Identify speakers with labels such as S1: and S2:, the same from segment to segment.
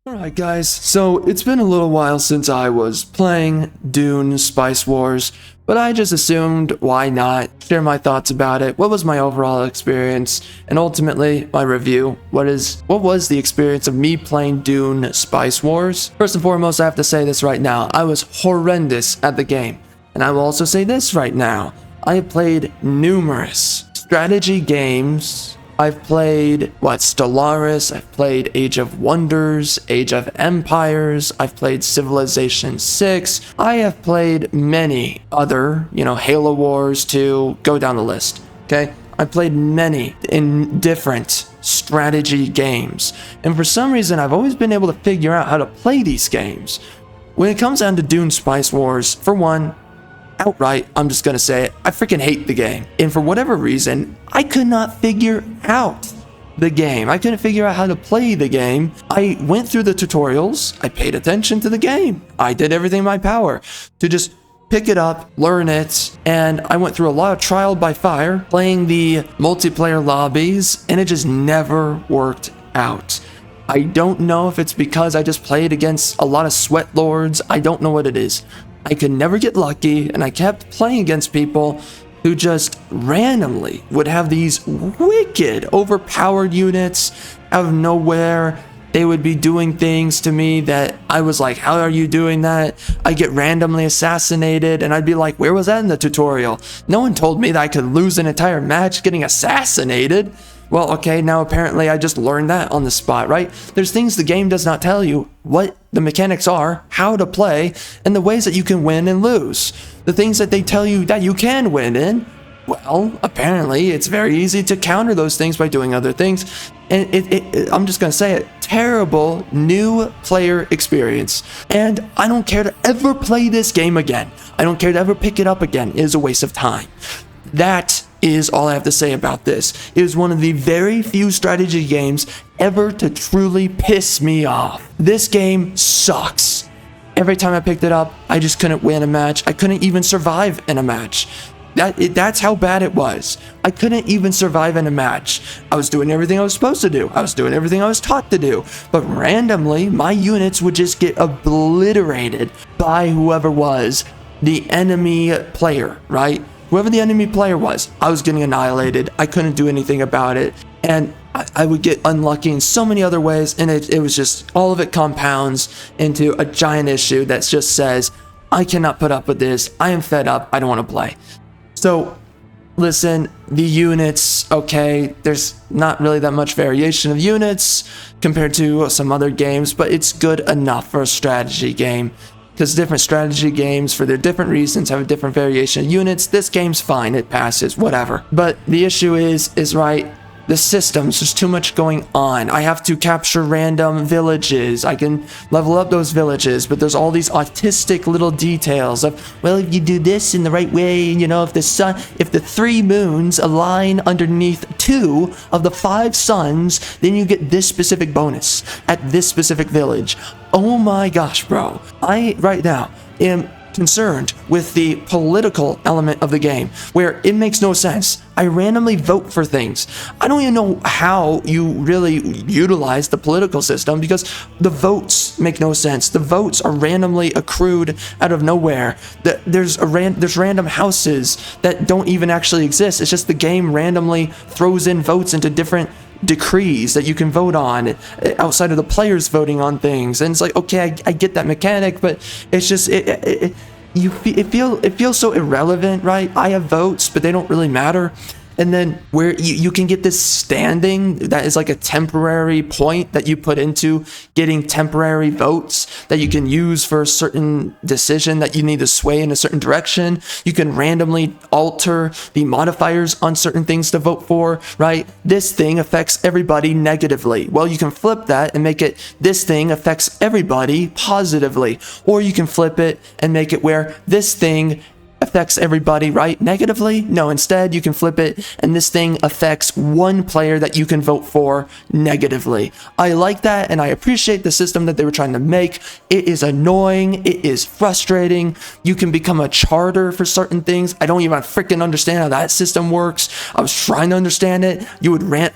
S1: Alright guys, so it's been a little while since I was playing Dune Spice Wars, but I just assumed why not share my thoughts about it, what was my overall experience, and ultimately my review. What was the experience of me playing Dune Spice Wars? First and foremost, I have to say this right now, I was horrendous at the game. And I will also say this right now, I have played numerous strategy games. I've played, Stellaris, I've played Age of Wonders, Age of Empires, I've played Civilization 6, I have played many other, Halo Wars 2, go down the list, okay? I've played many in different strategy games, and for some reason I've always been able to figure out how to play these games. When it comes down to Dune Spice Wars, for one, outright, I'm just gonna say it, I freaking hate the game. And for whatever reason, I could not figure out the game. I couldn't figure out how to play the game. I went through the tutorials, I paid attention to the game. I did everything in my power to just pick it up, learn it, and I went through a lot of trial by fire, playing the multiplayer lobbies, and it just never worked out. I don't know if it's because I just played against a lot of sweat lords. I don't know what it is. I could never get lucky, and I kept playing against people who just randomly would have these wicked, overpowered units out of nowhere. They would be doing things to me that I was like, how are you doing that? I get randomly assassinated, and I'd be like, where was that in the tutorial? No one told me that I could lose an entire match getting assassinated. Well, okay, now apparently I just learned that on the spot, right? There's things the game does not tell you what the mechanics are, how to play, and the ways that you can win and lose. The things that they tell you that you can win in, well, apparently it's very easy to counter those things by doing other things. And I'm just gonna say it, terrible new player experience. And I don't care to ever play this game again. I don't care to ever pick it up again. It is a waste of time. That is all I have to say about this. It is one of the very few strategy games ever to truly piss me off. This game sucks. Every time I picked it up, I just couldn't win a match. I couldn't even survive in a match. That's how bad it was. I couldn't even survive in a match. I was doing everything I was supposed to do. I was doing everything I was taught to do. But randomly, my units would just get obliterated by whoever was the enemy player, right? Whoever the enemy player was, I was getting annihilated. I couldn't do anything about it. And I would get unlucky in so many other ways. And it was just, all of it compounds into a giant issue that just says, I cannot put up with this. I am fed up. I don't want to play. So, listen, the units, okay, there's not really that much variation of units compared to some other games, but it's good enough for a strategy game. Because different strategy games, for their different reasons, have a different variation of units. This game's fine, it passes, whatever. But the issue is right, the systems, there's too much going on. I have to capture random villages. I can level up those villages, but there's all these autistic little details of, well, if you do this in the right way, if the 3 moons align underneath 2 of the 5 suns, then you get this specific bonus at this specific village. Oh my gosh, bro. I, right now, am concerned with the political element of the game, where it makes no sense. I randomly vote for things. I don't even know how you really utilize the political system, because the votes make no sense. The votes are randomly accrued out of nowhere. There's random houses that don't even actually exist. It's just the game randomly throws in votes into different decrees that you can vote on outside of the players voting on things. And it's like, okay, I get that mechanic, but it's just it feels so irrelevant, right? I have votes, but they don't really matter. And then where you can get this standing that is like a temporary point that you put into getting temporary votes that you can use for a certain decision that you need to sway in a certain direction. You can randomly alter the modifiers on certain things to vote for, right? This thing affects everybody negatively. Well, you can flip that and make it this thing affects everybody positively. Or you can flip it and make it where this thing affects everybody, right? Negatively? No, instead you can flip it, and this thing affects one player that you can vote for negatively. I like that, and I appreciate the system that they were trying to make. It is annoying. It is frustrating. You can become a charter for certain things. I don't even freaking understand how that system works. I was trying to understand it.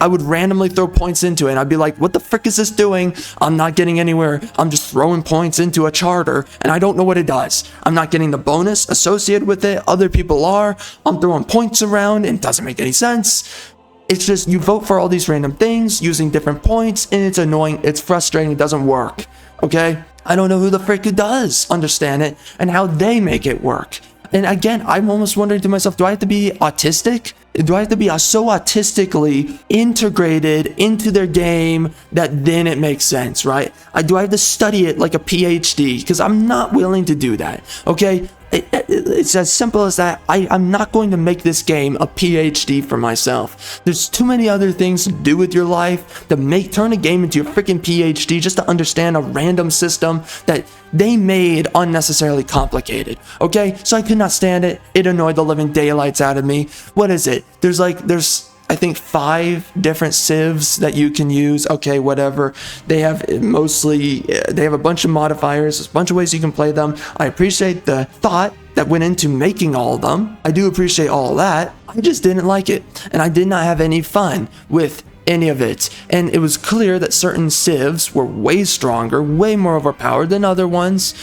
S1: I would randomly throw points into it, and I'd be like, what the frick is this doing? I'm not getting anywhere. I'm just throwing points into a charter, and I don't know what it does. I'm not getting the bonus associated with it. Other people are. I'm throwing points around, and it doesn't make any sense. It's just, you vote for all these random things using different points, and it's annoying. It's frustrating. It doesn't work. Okay? I don't know who the frick does understand it and how they make it work. And again, I'm almost wondering to myself, do I have to be autistic? Do I have to be so autistically integrated into their game that then it makes sense, right? Do I have to study it like a PhD? Because I'm not willing to do that, okay? It's as simple as that. I'm not going to make this game a PhD for myself. There's too many other things to do with your life to turn a game into a freaking PhD just to understand a random system that they made unnecessarily complicated. Okay, so I could not stand it. It annoyed the living daylights out of me. What is it? There's I think 5 different civs that you can use. Okay, whatever. They have a bunch of modifiers, a bunch of ways you can play them. I appreciate the thought that went into making all of them. I do appreciate all of that. I just didn't like it, and I did not have any fun with any of it. And it was clear that certain civs were way stronger, way more overpowered than other ones.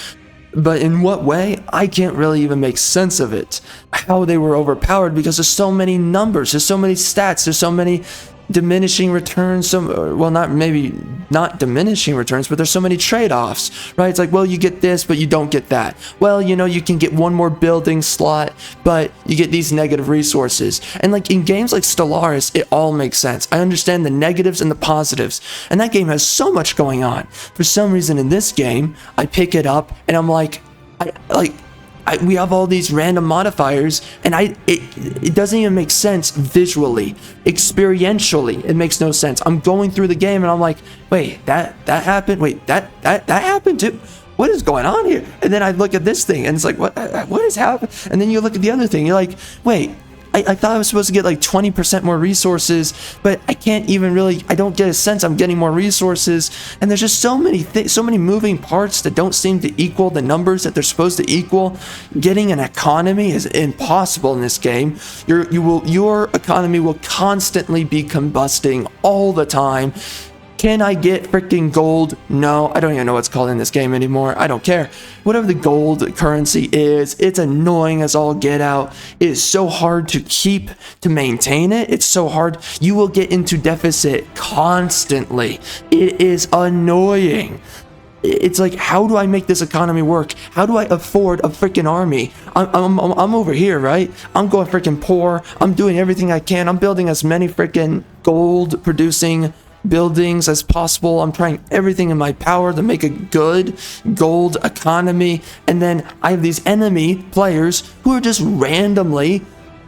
S1: But in what way? I can't really even make sense of it. How they were overpowered, because there's so many numbers, there's so many stats, there's so many diminishing returns, not diminishing returns, but there's so many trade-offs, right? It's like, well, you get this, but you don't get that. Well, you can get one more building slot, but you get these negative resources. And like in games like Stellaris, it all makes sense. I understand the negatives and the positives, and that game has so much going on. For some reason in this game, I pick it up and I'm like, we have all these random modifiers, and it doesn't even make sense visually, experientially. It makes no sense. I'm going through the game and I'm like, wait, that happened. Wait, that happened too. What is going on here? And then I look at this thing and it's like, what is happening? And then you look at the other thing. You're like, wait, I thought I was supposed to get like 20% more resources, but I can't even really, I don't get a sense I'm getting more resources. And there's just so many moving parts that don't seem to equal the numbers that they're supposed to equal. Getting an economy is impossible in this game. Your economy will constantly be combusting all the time. Can I get freaking gold? No, I don't even know what's called in this game anymore. I don't care. Whatever the gold currency is, it's annoying as all get out. It is so hard to maintain it. It's so hard. You will get into deficit constantly. It is annoying. It's like, how do I make this economy work? How do I afford a freaking army? I'm over here, right? I'm going freaking poor. I'm doing everything I can. I'm building as many freaking gold producing buildings as possible. I'm trying everything in my power to make a good gold economy, and then I have these enemy players who are just randomly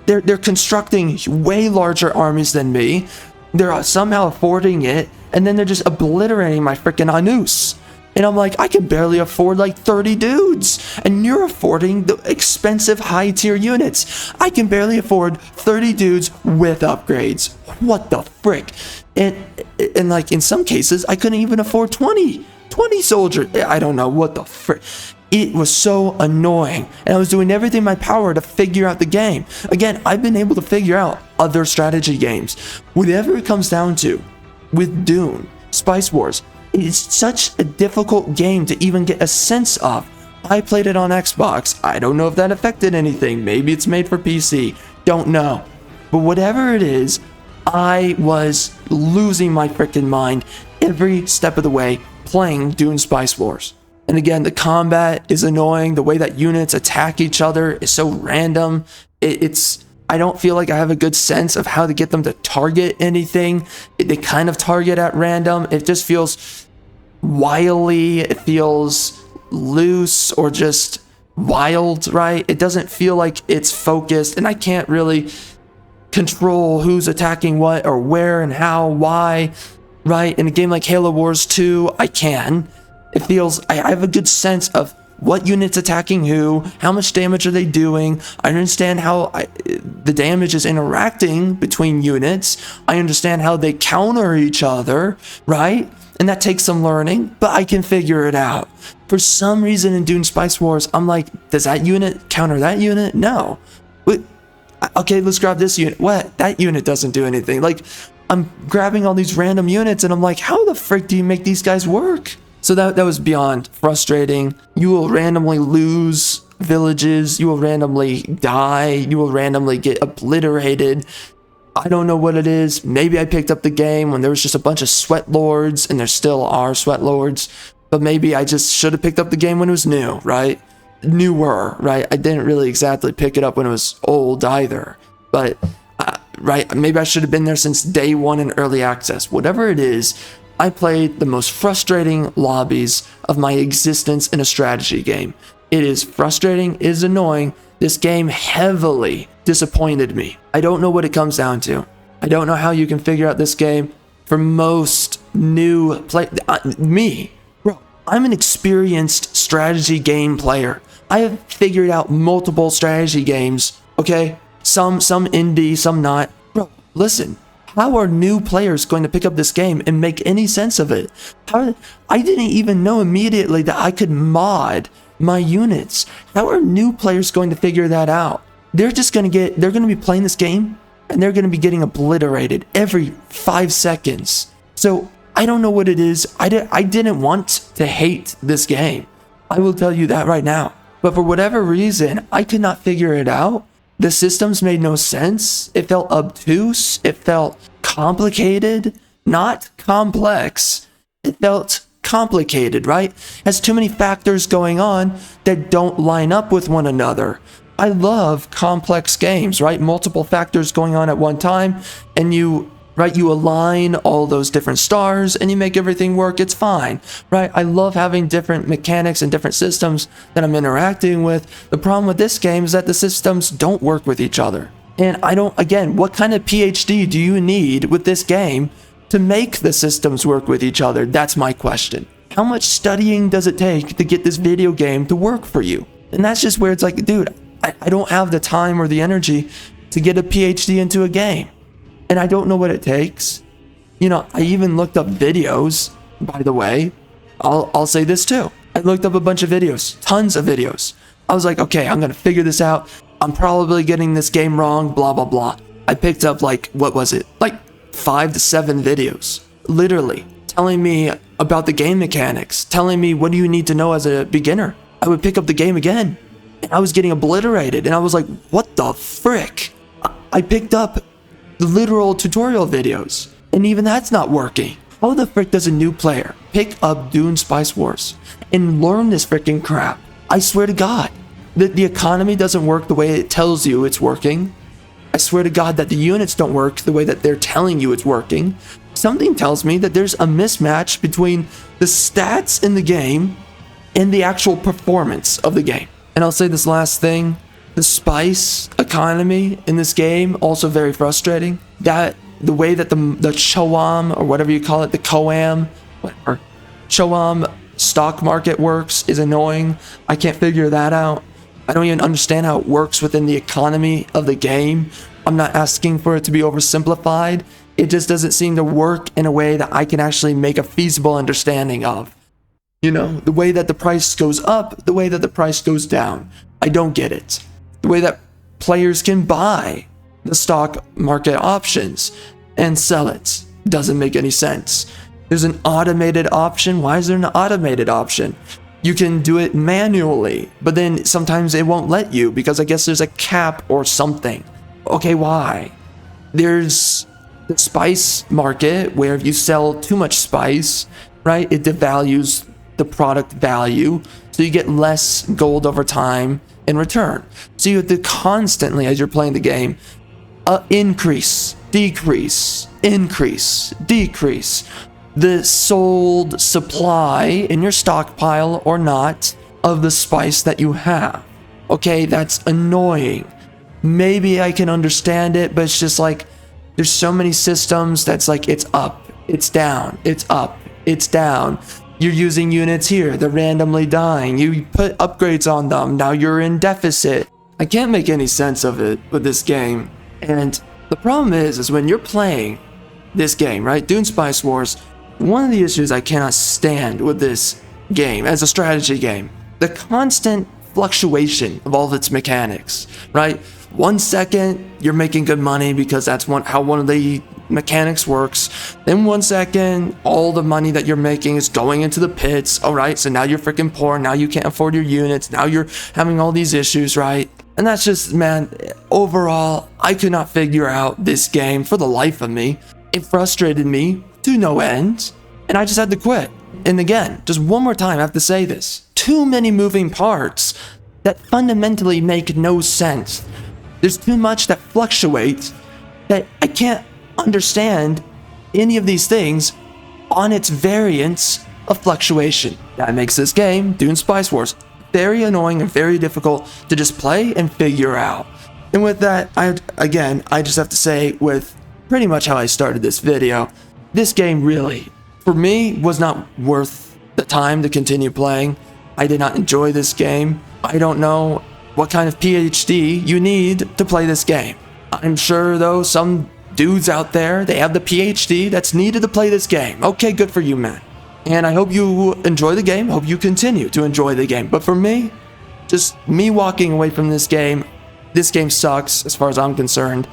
S1: they're constructing way larger armies than me. They're somehow affording it, and then they're just obliterating my freaking Anus. And I'm like, I can barely afford like 30 dudes, and you're affording the expensive high tier units. I can barely afford 30 dudes with upgrades. What the frick? And like in some cases, I couldn't even afford 20 soldiers. I don't know what the frick. It was so annoying, and I was doing everything in my power to figure out the game. Again, I've been able to figure out other strategy games. Whatever it comes down to, with Dune Spice Wars, it's such a difficult game to even get a sense of. I played it on Xbox. I don't know if that affected anything. Maybe it's made for PC. Don't know. But whatever it is, I was losing my freaking mind every step of the way playing Dune Spice Wars. And again, the combat is annoying. The way that units attack each other is so random. I don't feel like I have a good sense of how to get them to target anything. They kind of target at random. It just feels wily. It feels loose or just wild, right? It doesn't feel like it's focused, and I can't really control who's attacking what or where and how, why, right? In a game like Halo Wars 2, I can. It feels, I have a good sense of what unit's attacking who, how much damage are they doing. I understand how the damage is interacting between units. I understand how they counter each other, right? And that takes some learning, but I can figure it out. For some reason in Dune Spice Wars, I'm like, does that unit counter that unit? No. Okay, let's grab this unit. What? That unit doesn't do anything. Like, I'm grabbing all these random units and I'm like, how the frick do you make these guys work? So that was beyond frustrating. You will randomly lose villages. You will randomly die. You will randomly get obliterated. I don't know what it is. Maybe I picked up the game when there was just a bunch of sweat lords, and there still are sweat lords. But maybe I just should have picked up the game when it was new, right? Newer, right? I didn't really exactly pick it up when it was old either. But, right, maybe I should have been there since day one in early access. Whatever it is, I played the most frustrating lobbies of my existence in a strategy game. It is frustrating, it is annoying. This game heavily disappointed me. I don't know what it comes down to. I don't know how you can figure out this game. For most new me, bro, I'm an experienced strategy game player. I have figured out multiple strategy games, okay? Some indie, some not. Bro, listen. How are new players going to pick up this game and make any sense of it? I didn't even know immediately that I could mod my units. How are new players going to figure that out? They're going to be playing this game and they're going to be getting obliterated every 5 seconds. So I don't know what it is. I didn't want to hate this game. I will tell you that right now. But for whatever reason, I could not figure it out. The systems made no sense. It felt obtuse. It felt complicated, not complex. It felt complicated, right? Has too many factors going on that don't line up with one another. I love complex games, right? Multiple factors going on at one time, and you align all those different stars and you make everything work. It's fine, right? I love having different mechanics and different systems that I'm interacting with. The problem with this game is that the systems don't work with each other. And again, what kind of PhD do you need with this game to make the systems work with each other? That's my question. How much studying does it take to get this video game to work for you? And that's just where it's like, dude, I don't have the time or the energy to get a PhD into a game. And I don't know what it takes. You know, I even looked up videos, by the way. I'll say this too. I looked up a bunch of videos, tons of videos. I was like, okay, I'm going to figure this out. I'm probably getting this game wrong, blah, blah, blah. I picked up like 5 to 7 videos, literally telling me about the game mechanics, telling me what do you need to know as a beginner. I would pick up the game again and I was getting obliterated. And I was like, what the frick? I picked up the literal tutorial videos, and even that's not working. How the frick does a new player pick up Dune Spice Wars and learn this freaking crap? I swear to God, the economy doesn't work the way it tells you it's working. I swear to God that the units don't work the way that they're telling you it's working. Something tells me that there's a mismatch between the stats in the game and the actual performance of the game. And I'll say this last thing. The spice economy in this game, also very frustrating. That the way that the Choam, or whatever you call it, the Coam, whatever, Choam stock market works is annoying. I can't figure that out. I don't even understand how it works within the economy of the game. I'm not asking for it to be oversimplified. It just doesn't seem to work in a way that I can actually make a feasible understanding of. You know, the way that the price goes up, the way that the price goes down. I don't get it. The way that players can buy the stock market options and sell it doesn't make any sense. There's an automated option. Why is there an automated option? You can do it manually, but then sometimes it won't let you because I guess there's a cap or something. Okay, why? There's the spice market where if you sell too much spice, right, it devalues the product value, so you get less gold over time in return. So you have to constantly, as you're playing the game, increase, decrease, increase, decrease the sold supply in your stockpile or not of the spice that you have. Okay, that's annoying. Maybe I can understand it, but it's just like there's so many systems that's like it's up, it's down, it's up, it's down. You're using units here, they're randomly dying. You put upgrades on them, now you're in deficit. I can't make any sense of it with this game. And the problem is when you're playing this game, right? Dune Spice Wars, one of the issues I cannot stand with this game as a strategy game, the constant fluctuation of all of its mechanics, right? 1 second you're making good money because that's how one of the mechanics works. Then 1 second all the money that you're making is going into the pits. All right, so now you're freaking poor. Now you can't afford your units. Now you're having all these issues, right? And that's just, man, overall, I could not figure out this game for the life of me. It frustrated me to no end, and I just had to quit. And again, just one more time, I have to say this. Too many moving parts that fundamentally make no sense. There's too much that fluctuates that I can't understand any of these things on its variance of fluctuation. That makes this game, Dune Spice Wars, very annoying and very difficult to just play and figure out. And with that, I just have to say, with pretty much how I started this video, this game really, for me, was not worth the time to continue playing. I did not enjoy this game. I don't know what kind of PhD you need to play this game. I'm sure, though, some dudes out there, they have the PhD that's needed to play this game. Okay, good for you, man. And I hope you enjoy the game. Hope you continue to enjoy the game. But for me, just me walking away from this game sucks as far as I'm concerned.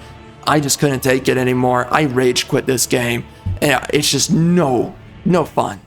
S1: I just couldn't take it anymore. I rage quit this game. And it's just no fun.